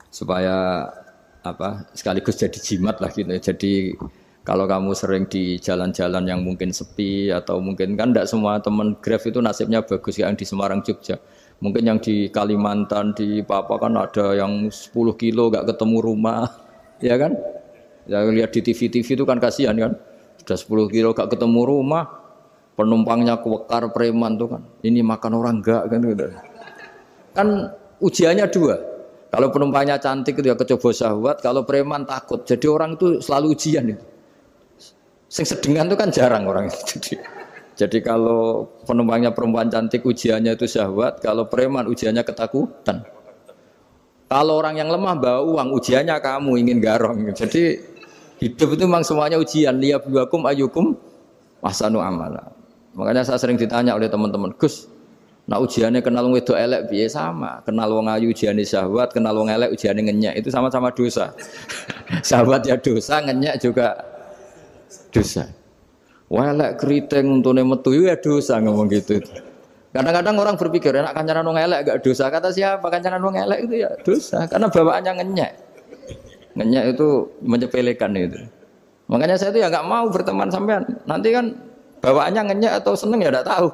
supaya apa sekaligus jadi jimat lah gitu. Jadi kalau kamu sering di jalan-jalan yang mungkin sepi atau mungkin kan tidak semua teman Grab itu nasibnya bagus yang di Semarang Jogja. Mungkin yang di Kalimantan di Papua kan ada yang 10 kilo gak ketemu rumah, ya kan? Ya lihat di TV-TV itu kan kasihan kan. Sudah 10 kilo gak ketemu rumah, penumpangnya kewekar preman tuh kan. Ini makan orang enggak kan gitu. Kan ujiannya dua. Kalau penumpangnya cantik itu ya kecoba syahwat, kalau preman takut. Jadi orang itu selalu ujian itu. Sing sedengan itu kan jarang orang itu. Jadi kalau penumpangnya perempuan cantik ujiannya itu syahwat, kalau preman ujiannya ketakutan. Kalau orang yang lemah bawa uang ujiannya kamu ingin garong. Jadi hidup itu memang semuanya ujian. Liyabluwakum ayyukum ahsanu amala. Makanya saya sering ditanya oleh teman-teman, Gus, nah ujiannya kenal wong wedok elek piye sama, kenal wong ayu ujiannya syahwat, kenal wong elek ujiannya ngenyek, itu sama-sama dosa. Syahwat ya dosa, ngenyek juga dosa. Wah elek keriting untune metu ya dosa ngomong gitu. Kadang-kadang orang berpikir enak kancanan wong elek gak dosa. Kata siapa kancanan wong elek itu ya dosa karena bawaannya ngenyek. Ngenyek itu menyepelekan itu. Makanya saya itu ya nggak mau berteman sampean. Nanti kan bawaannya ngenyek atau seneng ya tidak tahu.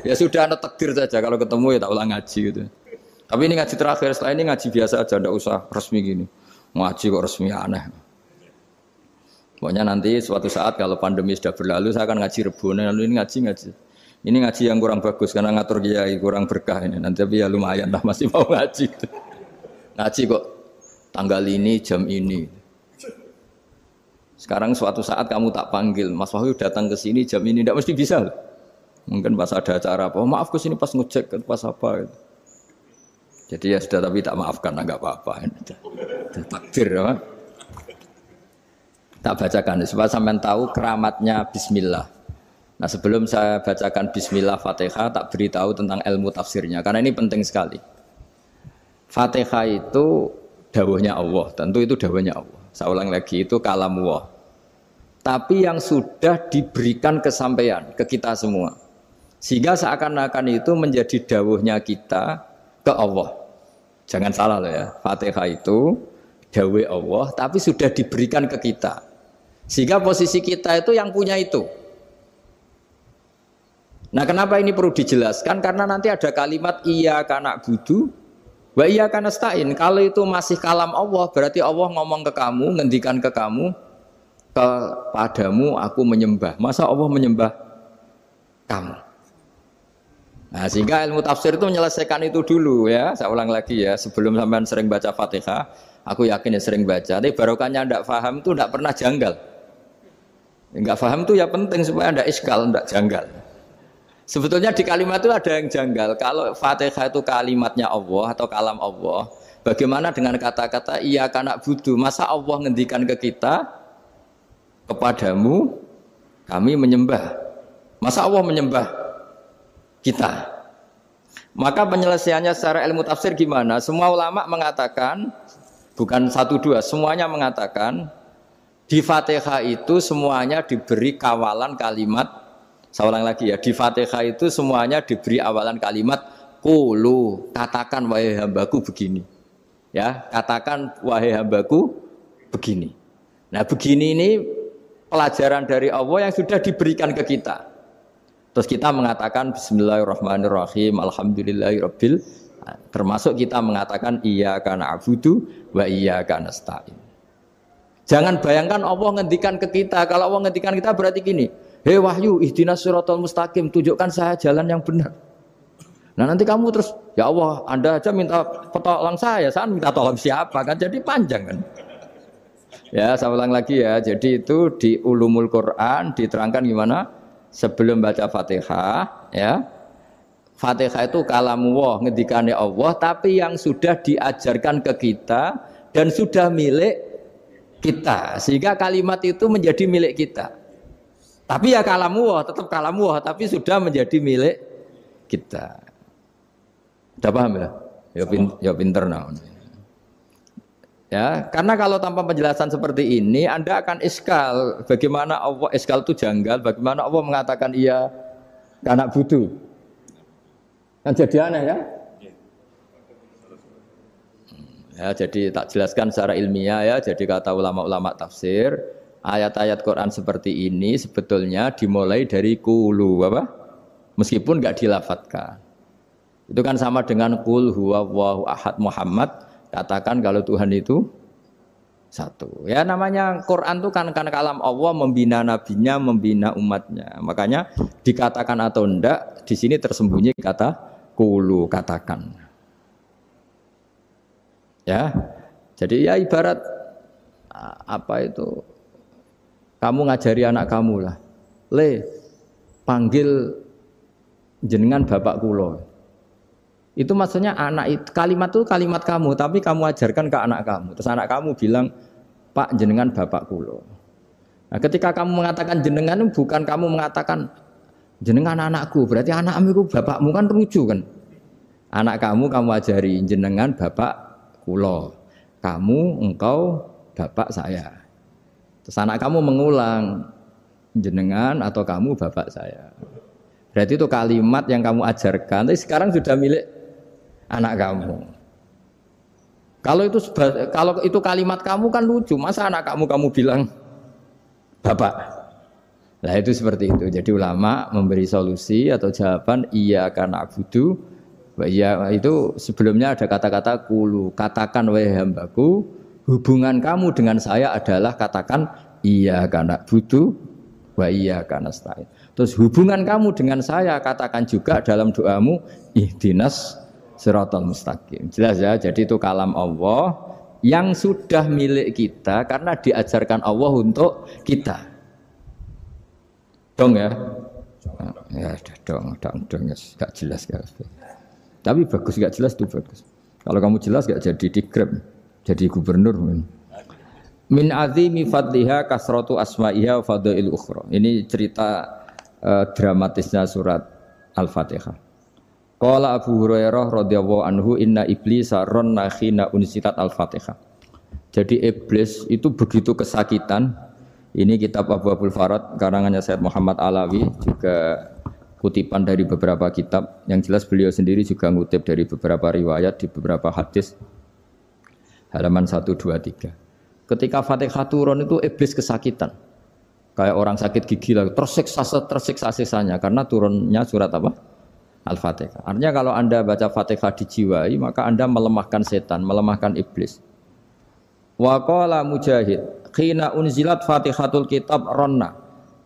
Ya sudah ada takdir saja kalau ketemu ya tak ulang ngaji gitu. Tapi ini ngaji terakhir, setelah ini ngaji biasa aja, tidak usah resmi gini. Ngaji kok resmi aneh. Pokoknya nanti suatu saat kalau pandemi sudah berlalu saya akan ngaji Rebone, lalu ini ngaji. Ini ngaji yang kurang bagus karena ngatur kiai kurang berkah ini. Nanti tapi ya lumayan lah masih mau ngaji. Ngaji kok tanggal ini jam ini. Sekarang suatu saat kamu tak panggil, Mas Wahyu datang ke sini jam ini tidak mesti bisa. Mungkin pas ada acara apa, oh, maaf ke sini pas ngecek pas apa. Gitu. Jadi ya sudah tapi tak maafkan enggak apa-apa. Takdir ya. Tak bacakan supaya sampean tahu keramatnya bismillah. Nah, sebelum saya bacakan bismillah Fatihah, tak beritahu tentang ilmu tafsirnya karena ini penting sekali. Fatihah itu dawuhnya Allah, tentu itu dawuhnya Allah. Saya ulang lagi itu kalam Allah. Tapi yang sudah diberikan kesampaian ke kita semua. Sehingga seakan-akan itu menjadi dawuhnya kita ke Allah. Jangan salah loh ya. Fatihah itu dawuh Allah tapi sudah diberikan ke kita. Sehingga posisi kita itu yang punya itu. Nah kenapa ini perlu dijelaskan? Karena nanti ada kalimat iyyaka na'budu wa iyyaka nasta'in. Kalau itu masih kalam Allah, berarti Allah ngomong ke kamu, ngendikan ke kamu, kepadamu aku menyembah. Masa Allah menyembah kamu? Nah sehingga ilmu tafsir itu menyelesaikan itu dulu ya. Saya ulang lagi ya, sebelum sampean sering baca Fatihah, aku yakin ya sering baca. Tapi barokahnya tidak paham itu tidak pernah janggal. Enggak paham itu ya penting supaya ada iskal, enggak janggal. Sebetulnya di kalimat itu ada yang janggal. Kalau Fatihah itu kalimatnya Allah atau kalam Allah, bagaimana dengan kata-kata iyyaka na'budu? Masa Allah ngendikan ke kita, kepadamu kami menyembah. Masa Allah menyembah kita? Maka penyelesaiannya secara ilmu tafsir gimana? Semua ulama mengatakan, bukan satu dua, semuanya mengatakan di Fatihah itu semuanya diberi kawalan kalimat. Saya ulang lagi ya, di Fatihah itu semuanya diberi awalan kalimat qulu, katakan wahai hambaku begini. Ya, katakan wahai hambaku begini. Nah, begini ini pelajaran dari Allah yang sudah diberikan ke kita. Terus kita mengatakan bismillahirrahmanirrahim, alhamdulillahirabbil, termasuk kita mengatakan iyyaka na'budu wa iyyaka nasta'in. Jangan bayangkan Allah ngendikan ke kita. Kalau Allah ngendikan kita berarti gini, hei wahyu ihdinas siratal mustaqim, tunjukkan saya jalan yang benar. Nah nanti kamu terus, ya Allah Anda aja minta tolong saya minta tolong siapa kan, jadi panjang kan. Ya saya ulang lagi ya, jadi itu di ulumul Quran diterangkan gimana sebelum baca Fatihah ya. Fatihah itu kalamullah, ngendikannya Allah, tapi yang sudah diajarkan ke kita dan sudah milik kita, sehingga kalimat itu menjadi milik kita. Tapi ya kalamullah, tetap kalamullah, tapi sudah menjadi milik kita. Sudah paham ya? Ya pinter nah. Ya, karena kalau tanpa penjelasan seperti ini, Anda akan iskal. Bagaimana Allah iskal itu janggal? Bagaimana Allah mengatakan iya anak budu? Kan jadi aneh kan? Ya, jadi tak jelaskan secara ilmiah ya. Jadi kata ulama-ulama tafsir, ayat-ayat Quran seperti ini sebetulnya dimulai dari qulu apa? Meskipun enggak dilafatkan. Itu kan sama dengan qul huwallahu ahad Muhammad, katakan kalau Tuhan itu satu. Ya namanya Quran itu kan kalam Allah, membina nabinya, membina umatnya. Makanya dikatakan atau enggak, di sini tersembunyi kata qulu, katakan. Ya, jadi ya ibarat apa itu? Kamu ngajari anak kamu lah, panggil jenengan bapak kulo. Itu maksudnya anak itu kalimat kamu, tapi kamu ajarkan ke anak kamu. Terus anak kamu bilang, Pak jenengan bapak kulo. Nah, ketika kamu mengatakan jenengan, bukan kamu mengatakan jenengan anakku, berarti anakmu itu bapakmu, kan lucu kan? Anak kamu ajari jenengan bapak kulo, kamu engkau bapak saya. Terus anak kamu mengulang jenengan atau kamu bapak saya. Berarti itu kalimat yang kamu ajarkan, tapi sekarang sudah milik anak kamu. Kalau itu kalimat kamu kan lucu, masa anak kamu bilang bapak. Nah itu seperti itu. Jadi ulama memberi solusi atau jawaban iya karena abudu. Ya itu sebelumnya ada kata-kata qulu, katakan wahai hambaku, hubungan kamu dengan saya adalah katakan iya karena butuh wa iya karena nasta'in. Terus hubungan kamu dengan saya katakan juga dalam doamu ihdinas siratal mustaqim. Jelas ya, jadi itu kalam Allah yang sudah milik kita karena diajarkan Allah untuk kita. Dong ya? Ya dong, gak jelas gak. Tapi bagus, gak jelas itu bagus. Kalau kamu jelas gak jadi digrab, jadi gubernur. Min azimi fadliha kasratu asma'iha wa fadail ukhra. Ini cerita dramatisnya surat Al-Fatihah. Qala Abu Hurairah radhiyallahu anhu inna iblisa ranna khina unsitat Al-Fatihah. Jadi iblis itu begitu kesakitan. Ini kitab Abu Abul Farad karangannya Sayyid Muhammad Alawi, juga kutipan dari beberapa kitab. Yang jelas beliau sendiri juga ngutip dari beberapa riwayat di beberapa hadis. Halaman 1, 2, 3. Ketika Fatihah turun itu iblis kesakitan. Kayak orang sakit gigi lah, tersiksa sisanya karena turunnya surat apa? Al-Fatihah. Artinya kalau Anda baca Fatihah dijiwai, maka Anda melemahkan setan, melemahkan iblis. Wa qala Mujahid, khina unzilat Fatihatul kitab ronna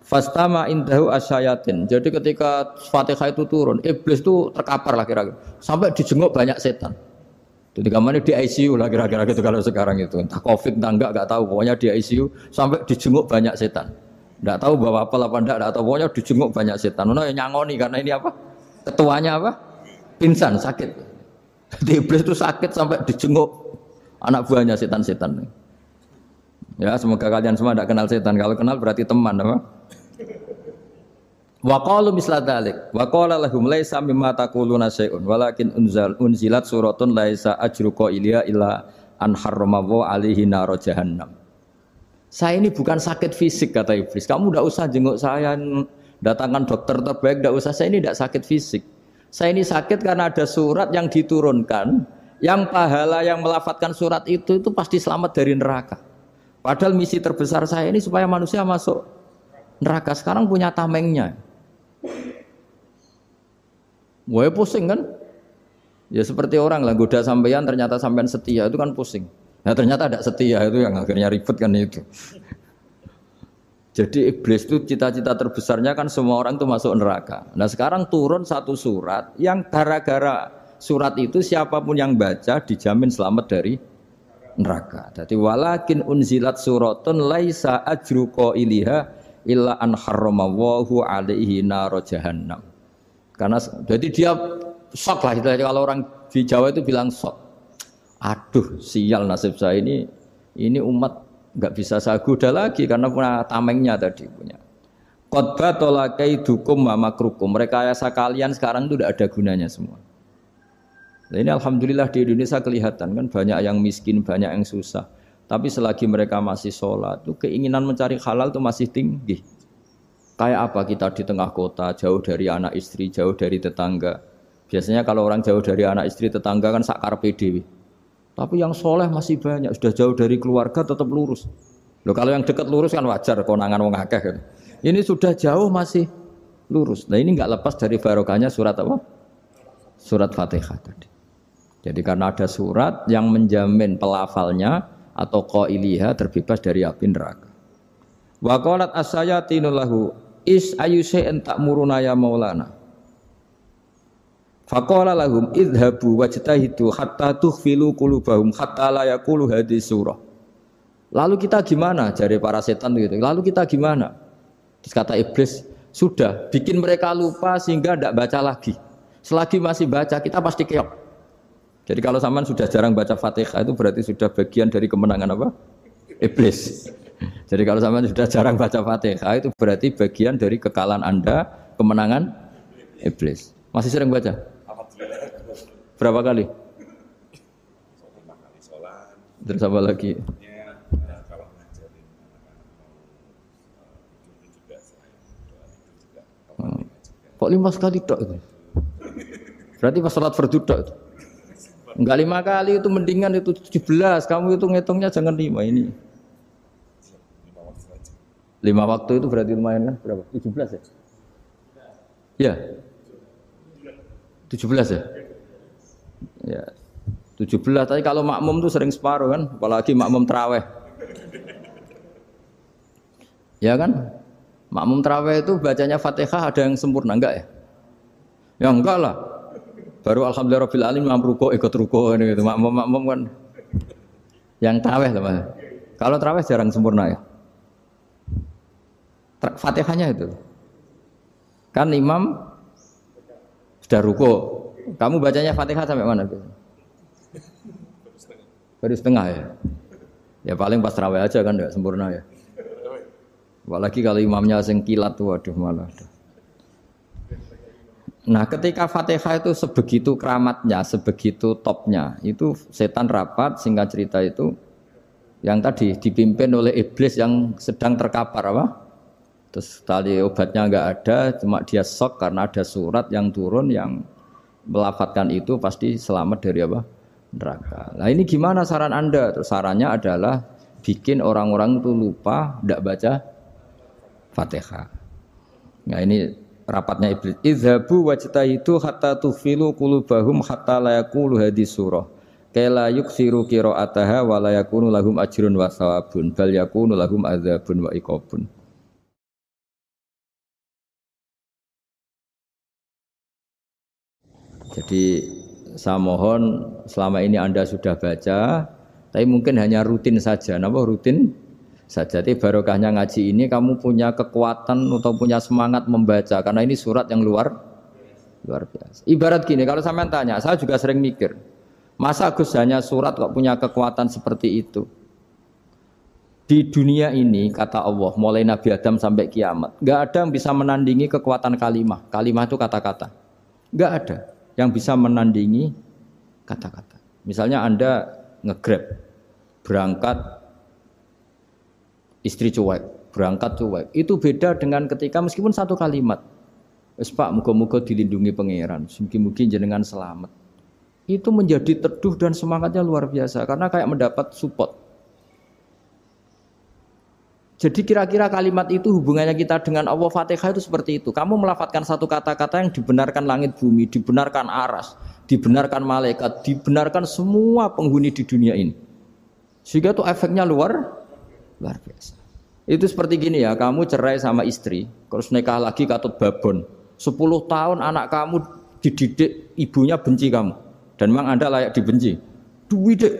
fastama indahu asyayatin. Jadi ketika Fatihah itu turun, iblis itu terkapar lah kira-kira. Sampai dijenguk banyak setan. Jadi kemana di ICU lah kira-kira gitu kalau sekarang itu. Entah Covid entah enggak tahu. Pokoknya di ICU sampai dijenguk banyak setan. Enggak tahu bawa apa enggak tahu. Pokoknya dijenguk banyak setan. Nah nyangoni karena ini apa? Ketuanya apa? Pingsan, sakit. Jadi iblis itu sakit sampai dijenguk anak buahnya setan-setan. Ya semoga kalian semua tidak kenal setan. Kalau kenal berarti teman apa? Wa qalu misla dzalik wa qala lahum laisa mimma taquluna syai'un walakin unzilat suratun laisa ajru qailiha illa an harrama alaihi nar jahannam. Saya ini bukan sakit fisik kata iblis. Kamu tidak usah jenguk saya, datangkan dokter terbaik, tidak usah. Saya ini tidak sakit fisik. Saya ini sakit karena ada surat yang diturunkan, yang pahala yang melafatkan surat itu pasti selamat dari neraka. Padahal misi terbesar saya ini supaya manusia masuk neraka. Sekarang punya tamengnya. Wah pusing kan? Ya seperti orang lah goda sampean ternyata sampean setia itu kan pusing. Nah ternyata tidak setia itu yang akhirnya ribet kan itu. Jadi iblis itu cita-cita terbesarnya kan semua orang itu masuk neraka. Nah sekarang turun satu surat yang gara-gara surat itu siapapun yang baca dijamin selamat dari neraka. Jadi walakin unzilat suratun laisa ajru qailiha illa an harramallahu alaihi nar jahannam. Karena jadi dia shock lah kalau orang di Jawa itu bilang shock. Aduh sial nasib saya ini umat nggak bisa saya goda lagi karena punya tamengnya tadi punya. Qad tolakaidukum wa makrukum. Rekayasa kalian sekarang itu tidak ada gunanya semua. Nah, ini alhamdulillah di Indonesia kelihatan kan banyak yang miskin, banyak yang susah. Tapi selagi mereka masih sholat, itu keinginan mencari halal itu masih tinggi. Kayak apa kita di tengah kota, jauh dari anak istri, jauh dari tetangga. Biasanya kalau orang jauh dari anak istri, tetangga kan sak karepe dhewe. Tapi yang soleh masih banyak, sudah jauh dari keluarga tetap lurus. Loh kalau yang dekat lurus kan wajar, konangan wong akeh kan. Ini sudah jauh masih lurus. Nah ini nggak lepas dari barokahnya surat apa? Surat Fatihah tadi. Jadi karena ada surat yang menjamin pelafalnya atau qailiha terbebas dari api neraka. Wa qalat as-sayatinu lahu is ayyusai'in ta'muruna ya maulana. Faqala lahum idhabu wajtahidu hatta tukhfilu qulubahum hatta la yaqulu hadhihi surah. Lalu kita gimana? Jari para setan gitu. Lalu kita gimana? Terus kata iblis, sudah bikin mereka lupa sehingga tidak baca lagi. Selagi masih baca kita pasti keok. Jadi kalau sampean sudah jarang baca Fatihah itu berarti sudah bagian dari kemenangan apa? Iblis. Jadi kalau sampean sudah jarang baca Fatihah itu berarti bagian dari kekalahan Anda, kemenangan iblis. Masih sering baca? Berapa kali? Terus apa lagi? Kok 5 kali tok itu? Berarti pas sholat fardu tok itu. Enggak 5 kali itu mendingan itu 17. Kamu itu ngitungnya jangan 5 ini. 5 waktu itu berarti lumayan kan? Berapa? 17 ya? Ya. 17 ya? Ya. 17 tapi kalau makmum tuh sering separuh kan, apalagi makmum tarawih. Ya kan? Makmum tarawih itu bacanya Fatihah ada yang sempurna enggak ya? Ya enggak lah. Baru alhamdulillahirabbil alamin ruko ikut ruko gitu. Makmum kan yang tarawih lah. Kalau tarawih jarang sempurna ya. Fatihahnya itu. Kan imam sudah ruko. Kamu bacanya Fatihah sampai mana? Baru setengah ya. Ya paling pas tarawih aja kan enggak sempurna ya. Apalagi kalau imamnya sing kilat tuh waduh malah. Nah, ketika Fatihah itu sebegitu keramatnya, sebegitu topnya, itu setan rapat singkat cerita itu yang tadi dipimpin oleh iblis yang sedang terkapar apa? Terus tali obatnya enggak ada, cuma dia shock karena ada surat yang turun yang melafatkan itu pasti selamat dari apa? Neraka. Nah, ini gimana saran Anda? Terus sarannya adalah bikin orang-orang itu lupa enggak baca Fatihah. Nah ini rapatnya iblis. Idhabu wajtahidu hatta tufilu qulubahum hatta la yaqulu hadhihi surah. Kala yuksiru qira'ataha wa la yakunu lahum ajrun wa thawabun bal yakunu lahum adzabun wa iqabun. Jadi saya mohon selama ini Anda sudah baca, tapi mungkin hanya rutin saja. Napa rutin? Saja barokahnya ngaji ini kamu punya kekuatan atau punya semangat membaca karena ini surat yang luar biasa. Ibarat gini, kalau sampean tanya, saya juga sering mikir, masa Gus hanya surat kok punya kekuatan seperti itu? Di dunia ini kata Allah, mulai Nabi Adam sampai kiamat, nggak ada yang bisa menandingi kekuatan kalimah. Kalimah itu kata-kata, nggak ada yang bisa menandingi kata-kata. Misalnya Anda nge-grab, berangkat istri cuek, berangkat cuek. Itu beda dengan ketika meskipun satu kalimat. Wes Pak, muga-muga dilindungi pangeran, mugi-mugi jenengan selamat. Itu menjadi teduh dan semangatnya luar biasa karena kayak mendapat support. Jadi kira-kira kalimat itu hubungannya kita dengan Allah Fatihah itu seperti itu. Kamu melafadzkan satu kata-kata yang dibenarkan langit bumi, dibenarkan aras, dibenarkan malaikat, dibenarkan semua penghuni di dunia ini. Sehingga itu efeknya luar biasa. Itu seperti gini ya, kamu cerai sama istri, terus nikah lagi katut babon. 10 tahun anak kamu dididik, ibunya benci kamu. Dan memang Anda layak dibenci. Dididik.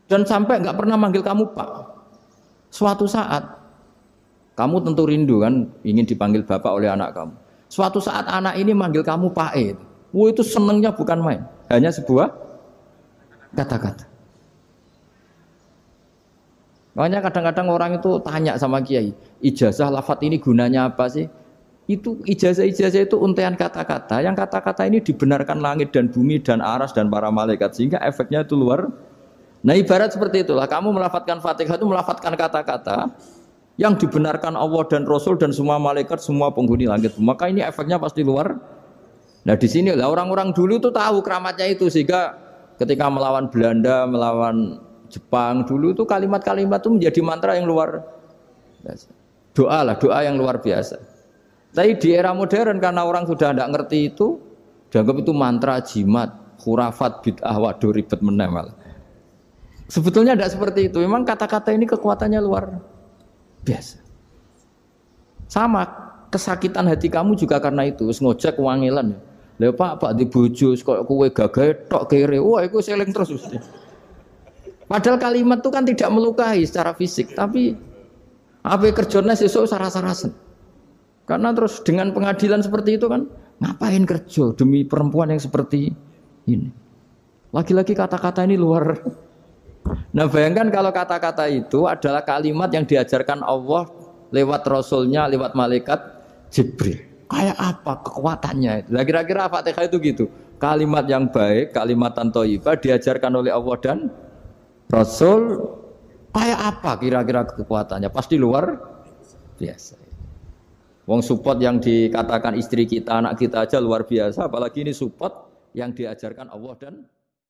Dan sampai nggak pernah manggil kamu Pak. Suatu saat, kamu tentu rindu kan, ingin dipanggil Bapak oleh anak kamu. Suatu saat anak ini manggil kamu Pak E. Wah itu senengnya bukan main. Hanya sebuah kata-kata. Makanya kadang-kadang orang itu tanya sama kiai, ijazah lafadz ini gunanya apa sih? Itu ijazah-ijazah itu untaian kata-kata. Yang kata-kata ini dibenarkan langit dan bumi dan aras dan para malaikat sehingga efeknya itu luar. Nah ibarat seperti itulah. Kamu melafadzkan Fatihah itu melafadzkan kata-kata yang dibenarkan Allah dan Rasul dan semua malaikat, semua penghuni langit. Maka ini efeknya pasti luar. Nah di sini lah orang-orang dulu itu tahu keramatnya itu sehingga ketika melawan Belanda, melawan Jepang dulu itu kalimat-kalimat itu menjadi mantra yang luar biasa. Doa yang luar biasa. Tapi di era modern karena orang sudah tidak ngerti itu, dianggap itu mantra, jimat, khurafat, bid'ah, waduh ribet meneh malah. Sebetulnya tidak seperti itu. Memang kata-kata ini kekuatannya luar biasa. Sama kesakitan hati kamu juga karena itu. Wis ngojek wangilan. Lha Pak di bojo kok kowe gagahe tok kere. Wah, iku seling terus mesti. Padahal kalimat itu kan tidak melukai secara fisik, tapi apa kerjanya sesuk sarasa-rasen. Karena terus dengan pengadilan seperti itu kan, ngapain kerja demi perempuan yang seperti ini? Lagi-lagi kata-kata ini luar. Nah bayangkan kalau kata-kata itu adalah kalimat yang diajarkan Allah lewat Rasulnya, lewat malaikat Jibril. Kayak apa kekuatannya? Nah, kira-kira Fatihah itu gitu. Kalimat yang baik, kalimatan thayyibah diajarkan oleh Allah dan Rasul, kayak apa kira-kira kekuatannya? Pasti luar biasa. Wong support yang dikatakan istri kita, anak kita aja luar biasa, apalagi ini support yang diajarkan Allah dan